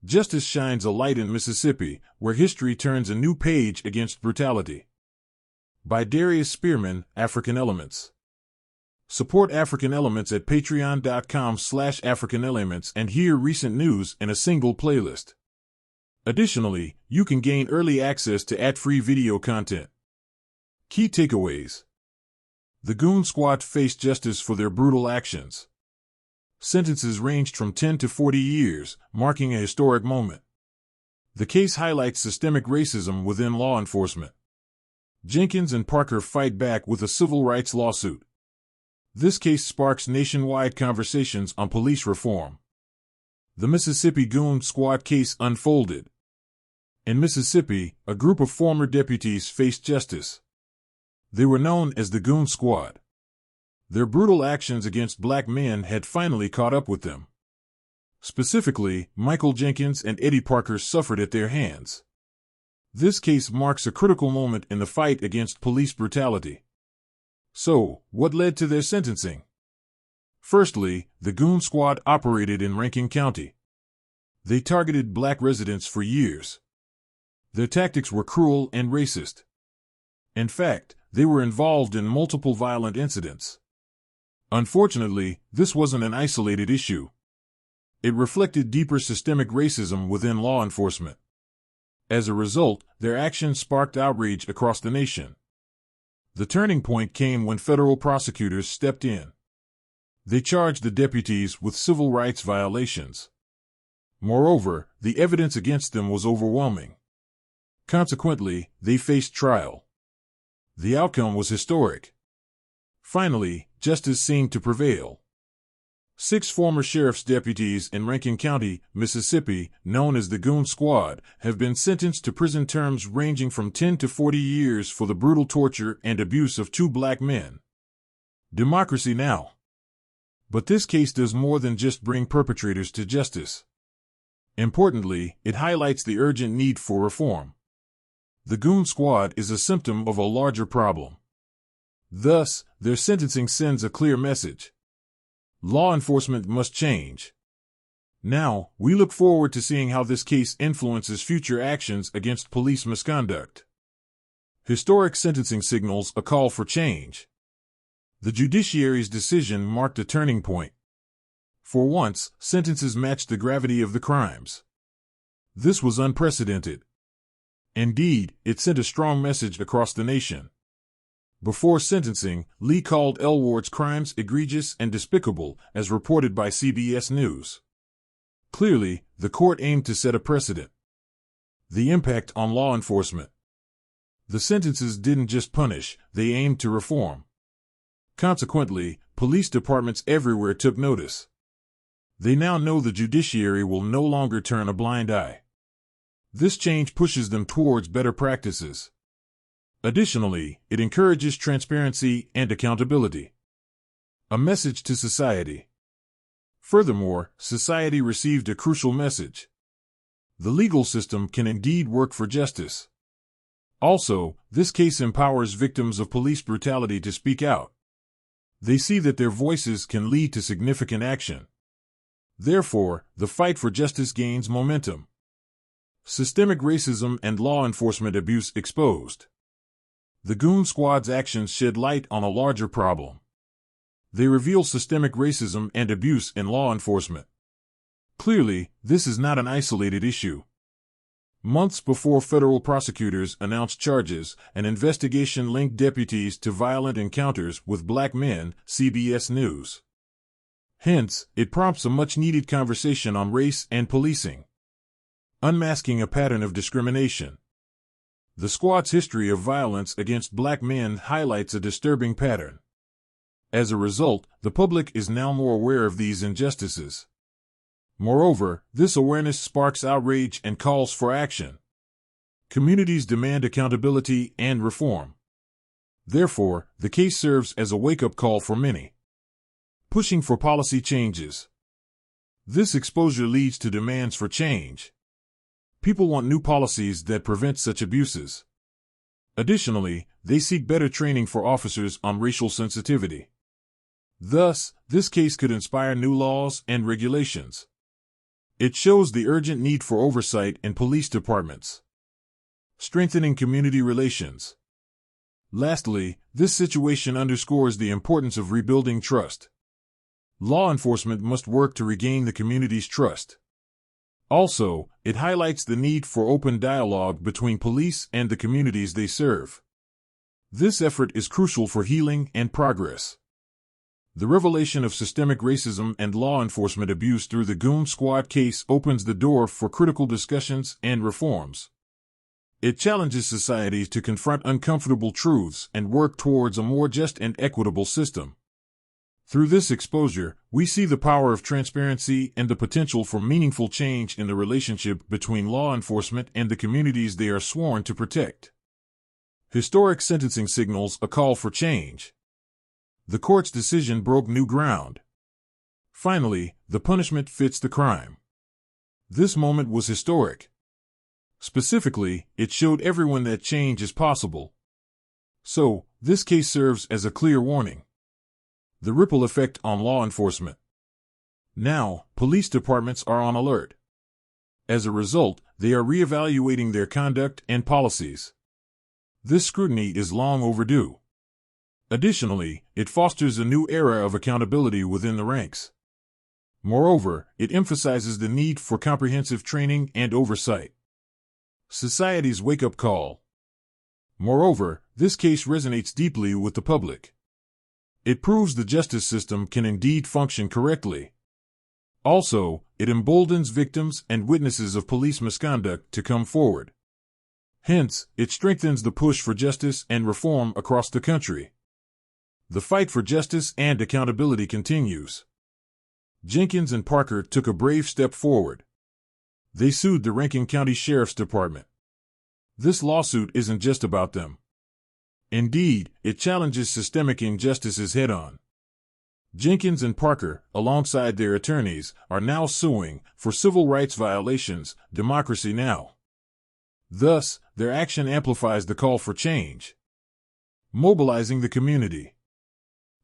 Justice shines a light in Mississippi, where history turns a new page against brutality. By Darius Spearman, African Elements. Support African Elements at patreon.com/AfricanElements and hear recent news in a single playlist. Additionally, you can gain early access to ad-free video content. Key takeaways. The Goon Squad faced justice for their brutal actions. Sentences ranged from 10 to 40 years, marking a historic moment. The case highlights systemic racism within law enforcement. Jenkins and Parker fight back with a civil rights lawsuit. This case sparks nationwide conversations on police reform. The Mississippi Goon Squad case unfolded. In Mississippi, a group of former deputies faced justice. They were known as the Goon Squad. Their brutal actions against black men had finally caught up with them. Specifically, Michael Jenkins and Eddie Parker suffered at their hands. This case marks a critical moment in the fight against police brutality. So, what led to their sentencing? Firstly, the Goon Squad operated in Rankin County. They targeted black residents for years. Their tactics were cruel and racist. In fact, they were involved in multiple violent incidents. Unfortunately, this wasn't an isolated issue. It reflected deeper systemic racism within law enforcement. As a result, their actions sparked outrage across the nation. The turning point came when federal prosecutors stepped in. They charged the deputies with civil rights violations. Moreover, the evidence against them was overwhelming. Consequently, they faced trial. The outcome was historic. Finally, justice seemed to prevail. 6 former sheriff's deputies in Rankin County, Mississippi, known as the Goon Squad, have been sentenced to prison terms ranging from 10 to 40 years for the brutal torture and abuse of 2 black men. Democracy now. But this case does more than just bring perpetrators to justice. Importantly, it highlights the urgent need for reform. The Goon Squad is a symptom of a larger problem. Thus, their sentencing sends a clear message. Law enforcement must change. Now, we look forward to seeing how this case influences future actions against police misconduct. Historic sentencing signals a call for change. The judiciary's decision marked a turning point. For once, sentences matched the gravity of the crimes. This was unprecedented. Indeed, it sent a strong message across the nation. Before sentencing, Lee called Elward's crimes egregious and despicable, as reported by CBS News. Clearly, the court aimed to set a precedent. The impact on law enforcement. The sentences didn't just punish, they aimed to reform. Consequently, police departments everywhere took notice. They now know the judiciary will no longer turn a blind eye. This change pushes them towards better practices. Additionally, it encourages transparency and accountability. A message to society. Furthermore, society received a crucial message. The legal system can indeed work for justice. Also, this case empowers victims of police brutality to speak out. They see that their voices can lead to significant action. Therefore, the fight for justice gains momentum. Systemic racism and law enforcement abuse exposed. The Goon Squad's actions shed light on a larger problem. They reveal systemic racism and abuse in law enforcement. Clearly, this is not an isolated issue. Months before federal prosecutors announced charges, an investigation linked deputies to violent encounters with black men, CBS News. Hence, it prompts a much-needed conversation on race and policing. Unmasking a pattern of discrimination. The squad's history of violence against black men highlights a disturbing pattern. As a result, the public is now more aware of these injustices. Moreover, this awareness sparks outrage and calls for action. Communities demand accountability and reform. Therefore, the case serves as a wake-up call for many. Pushing for policy changes. This exposure leads to demands for change. People want new policies that prevent such abuses. Additionally, they seek better training for officers on racial sensitivity. Thus, this case could inspire new laws and regulations. It shows the urgent need for oversight in police departments. Strengthening community relations. Lastly, this situation underscores the importance of rebuilding trust. Law enforcement must work to regain the community's trust. Also, it highlights the need for open dialogue between police and the communities they serve. This effort is crucial for healing and progress. The revelation of systemic racism and law enforcement abuse through the Goon Squad case opens the door for critical discussions and reforms. It challenges society to confront uncomfortable truths and work towards a more just and equitable system. Through this exposure, we see the power of transparency and the potential for meaningful change in the relationship between law enforcement and the communities they are sworn to protect. Historic sentencing signals a call for change. The court's decision broke new ground. Finally, the punishment fits the crime. This moment was historic. Specifically, it showed everyone that change is possible. So, this case serves as a clear warning. The ripple effect on law enforcement. Now, police departments are on alert. As a result, they are reevaluating their conduct and policies. This scrutiny is long overdue. Additionally, it fosters a new era of accountability within the ranks. Moreover, it emphasizes the need for comprehensive training and oversight. Society's wake-up call. Moreover, this case resonates deeply with the public. It proves the justice system can indeed function correctly. Also, it emboldens victims and witnesses of police misconduct to come forward. Hence, it strengthens the push for justice and reform across the country. The fight for justice and accountability continues. Jenkins and Parker took a brave step forward. They sued the Rankin County Sheriff's Department. This lawsuit isn't just about them. Indeed, it challenges systemic injustices head-on. Jenkins and Parker, alongside their attorneys, are now suing for civil rights violations, Democracy Now! Thus, their action amplifies the call for change. Mobilizing the community.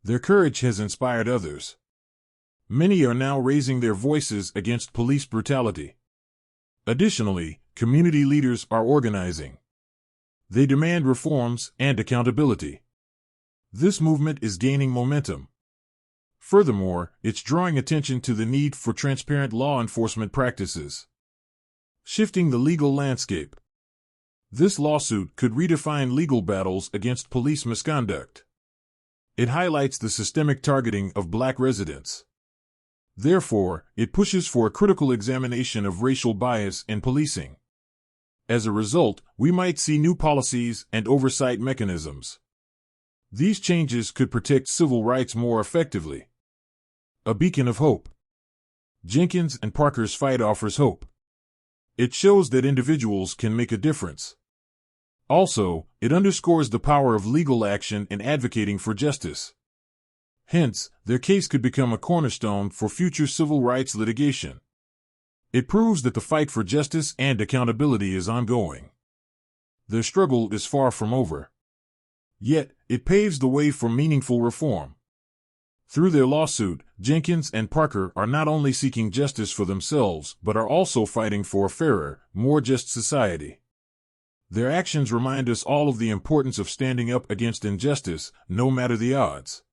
Their courage has inspired others. Many are now raising their voices against police brutality. Additionally, community leaders are organizing. They demand reforms and accountability. This movement is gaining momentum. Furthermore, it's drawing attention to the need for transparent law enforcement practices. Shifting the legal landscape. This lawsuit could redefine legal battles against police misconduct. It highlights the systemic targeting of black residents. Therefore, it pushes for a critical examination of racial bias in policing. As a result, we might see new policies and oversight mechanisms. These changes could protect civil rights more effectively. A beacon of hope. Jenkins and Parker's fight offers hope. It shows that individuals can make a difference. Also, it underscores the power of legal action in advocating for justice. Hence, their case could become a cornerstone for future civil rights litigation. It proves that the fight for justice and accountability is ongoing. Their struggle is far from over. Yet, it paves the way for meaningful reform. Through their lawsuit, Jenkins and Parker are not only seeking justice for themselves but are also fighting for a fairer, more just society. Their actions remind us all of the importance of standing up against injustice, no matter the odds.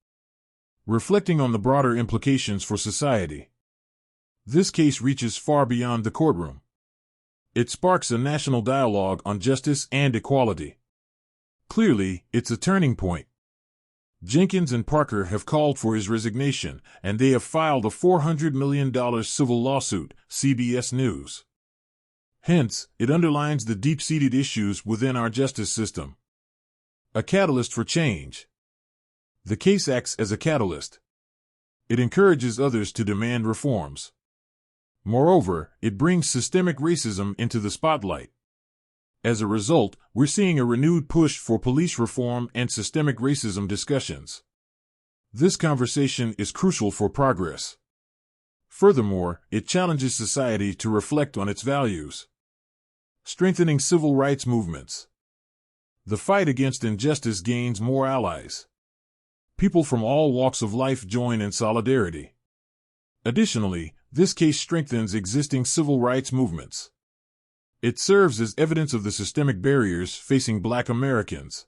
Reflecting on the broader implications for society. This case reaches far beyond the courtroom. It sparks a national dialogue on justice and equality. Clearly, it's a turning point. Jenkins and Parker have called for his resignation, and they have filed a $400 million civil lawsuit, CBS News. Hence, it underlines the deep-seated issues within our justice system. A catalyst for change. The case acts as a catalyst. It encourages others to demand reforms. Moreover, it brings systemic racism into the spotlight. As a result, we're seeing a renewed push for police reform and systemic racism discussions. This conversation is crucial for progress. Furthermore, it challenges society to reflect on its values. Strengthening civil rights movements. The fight against injustice gains more allies. People from all walks of life join in solidarity. Additionally, This case strengthens existing civil rights movements. It serves as evidence of the systemic barriers facing Black Americans.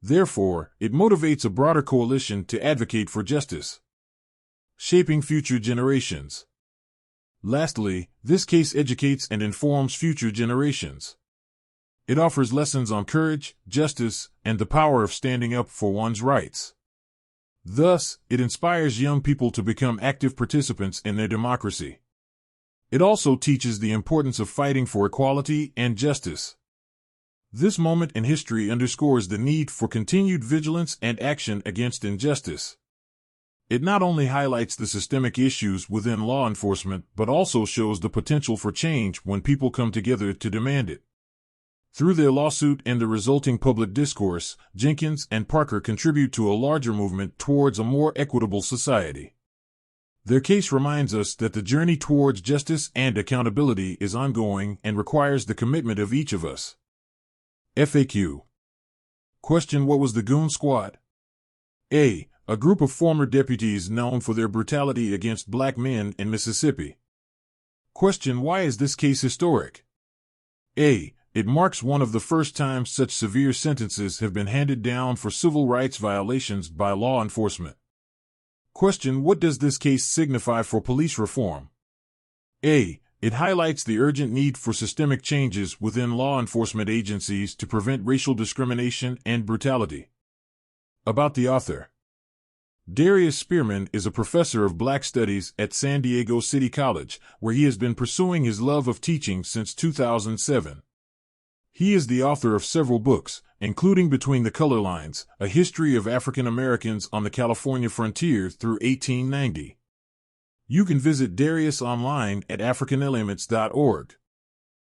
Therefore, it motivates a broader coalition to advocate for justice, shaping future generations. Lastly, this case educates and informs future generations. It offers lessons on courage, justice, and the power of standing up for one's rights. Thus, it inspires young people to become active participants in their democracy. It also teaches the importance of fighting for equality and justice. This moment in history underscores the need for continued vigilance and action against injustice. It not only highlights the systemic issues within law enforcement, but also shows the potential for change when people come together to demand it. Through their lawsuit and the resulting public discourse, Jenkins and Parker contribute to a larger movement towards a more equitable society. Their case reminds us that the journey towards justice and accountability is ongoing and requires the commitment of each of us. FAQ. Question: what was the Goon Squad? A group of former deputies known for their brutality against Black men in Mississippi. Question: why is this case historic? A. It marks one of the first times such severe sentences have been handed down for civil rights violations by law enforcement. Question: what does this case signify for police reform? A. It highlights the urgent need for systemic changes within law enforcement agencies to prevent racial discrimination and brutality. About the author. Darius Spearman is a professor of Black Studies at San Diego City College, where he has been pursuing his love of teaching since 2007. He is the author of several books, including Between the Color Lines, A History of African Americans on the California Frontier through 1890. You can visit Darius online at africanelements.org.